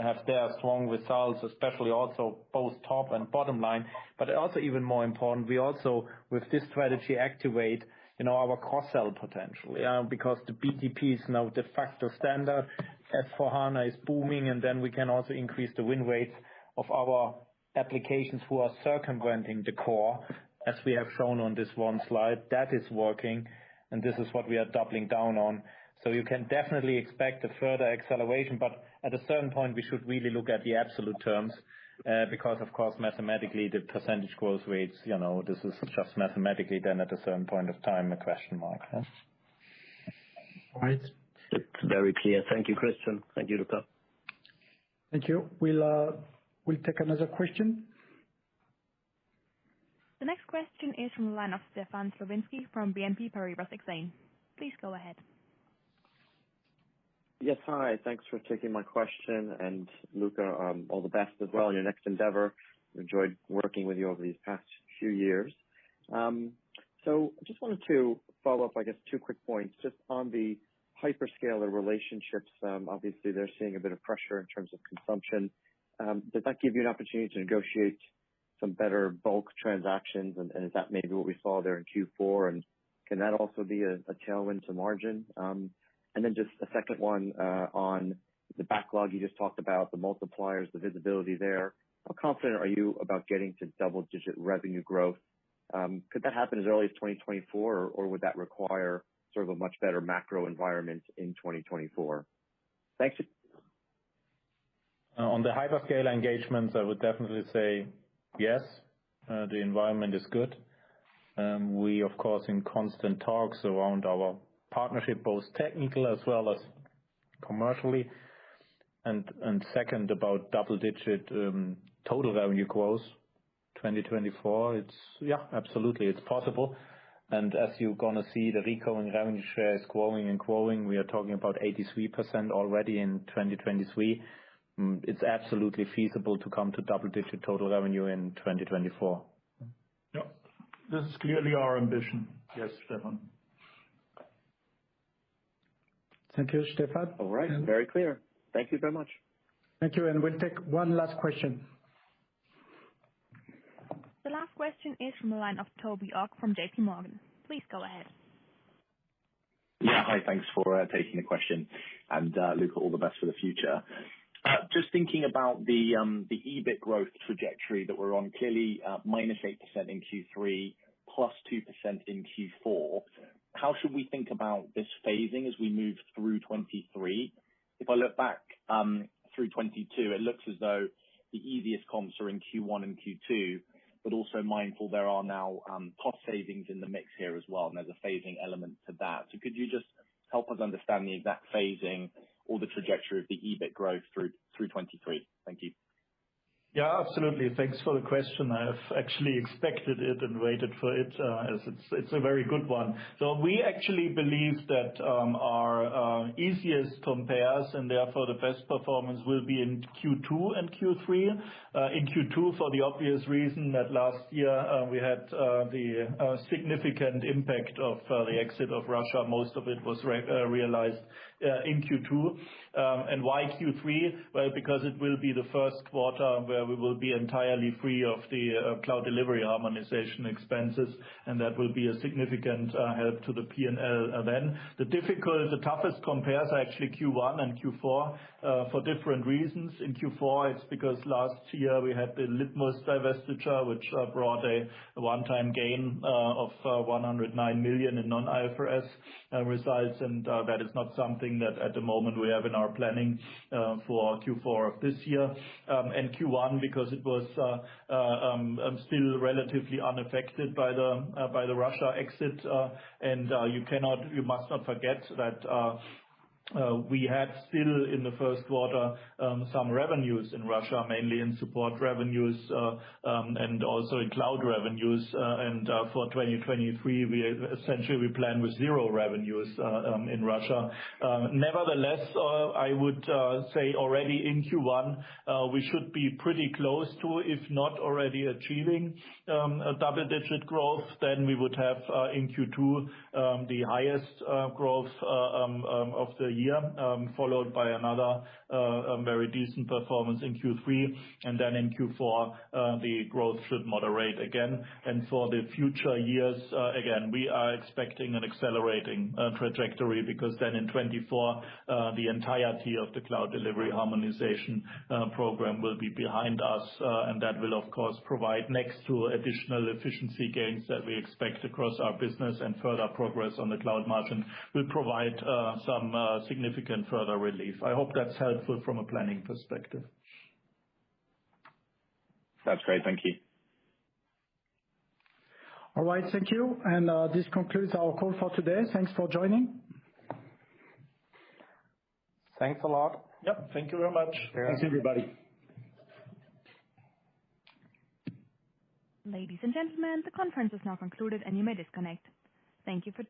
have their strong results, especially also both top and bottom line. But also even more important, we also, with this strategy, activate, our cross-sell potential, because the BTP is now de facto standard. S4HANA is booming, and then we can also increase the win rates of our applications who are circumventing the core, as we have shown on this one slide. That is working, and this is what we are doubling down on. So you can definitely expect a further acceleration, but at a certain point we should really look at the absolute terms, because of course mathematically the percentage growth rates, this is just mathematically then at a certain point of time a question mark. All right. It's very clear. Thank you, Christian. Thank you, Luka. Thank you. We'll take another question. The next question is from the line of Stefan Slowinski from BNP Paribas Exane. Please go ahead. Yes, hi. Thanks for taking my question, and Luka, all the best as well in your next endeavor. Enjoyed working with you over these past few years. So I just wanted to follow up, I guess, 2 quick points just on the hyperscaler relationships. Obviously, they're seeing a bit of pressure in terms of consumption. Does that give you an opportunity to negotiate some better bulk transactions, and is that maybe what we saw there in Q4? And can that also be a tailwind to margin? And then just a second one on the backlog you just talked about, the multipliers, the visibility there. How confident are you about getting to double-digit revenue growth Could that happen as early as 2024, or would that require sort of a much better macro environment in 2024? Thanks. On the hyperscaler engagements, I would definitely say yes, the environment is good. We, of course, in constant talks around our partnership, both technical as well as commercially. And second, about double-digit total revenue growth, 2024, absolutely, it's possible. And as you're gonna see, the recurring revenue share is growing and growing. We are talking about 83% already in 2023. It's absolutely feasible to come to double-digit total revenue in 2024. Yeah, this is clearly our ambition. Yes, Stefan. Thank you, Stefan. All right, very clear. Thank you very much. Thank you, and we'll take one last question. The last question is from the line of Toby Ogg from JP Morgan. Please go ahead. Yeah, hi, thanks for taking the question. And Luca, all the best for the future. Just thinking about the EBIT growth trajectory that we're on, clearly -8% in Q3, +2% in Q4. How should we think about this phasing as we move through 23? If I look back through 22, it looks as though the easiest comps are in Q1 and Q2, but also mindful there are now cost savings in the mix here as well, and there's a phasing element to that. So could you just help us understand the exact phasing or the trajectory of the EBIT growth through 23? Thank you. Yeah, absolutely. Thanks for the question. I have actually expected it and waited for it, as it's a very good one. So we actually believe that our easiest compares and therefore the best performance will be in Q2 and Q3. In Q2, for the obvious reason that last year we had the significant impact of the exit of Russia. Most of it was realized in Q2. And why Q3? Well, because it will be the first quarter where we will be entirely free of the cloud delivery harmonization expenses, and that will be a significant help to the P&L then. The toughest compares are actually Q1 and Q4 for different reasons. In Q4, it's because last year we had the Litmos divestiture, which brought a one-time gain of 109 million in non-IFRS results, and that is not something that at the moment we have in our planning for Q4 of this year. And Q1, because it was still relatively unaffected by the Russia exit, and you must not forget that we had still in the first quarter some revenues in Russia, mainly in support revenues and also in cloud revenues. And for 2023, we plan with zero revenues in Russia. Nevertheless, I would say already in Q1 we should be pretty close to, if not already achieving a double-digit growth. Then we would have in Q2 the highest growth of the year, followed by another very decent performance in Q3, and then in Q4 the growth should moderate again. And for the future years, again, we are expecting an accelerating trajectory, because then in 24 the entirety of the cloud delivery harmonization program will be behind us, and that will of course provide, next to additional efficiency gains that we expect across our business and further progress on the cloud margin, will provide some significant further relief. I hope that's helpful from a planning perspective. That's great. Thank you. All right, thank you. And this concludes our call for today. Thanks for joining. Thanks a lot. Yep, thank you very much. Thanks, everybody. Ladies and gentlemen, the conference is now concluded and you may disconnect. Thank you for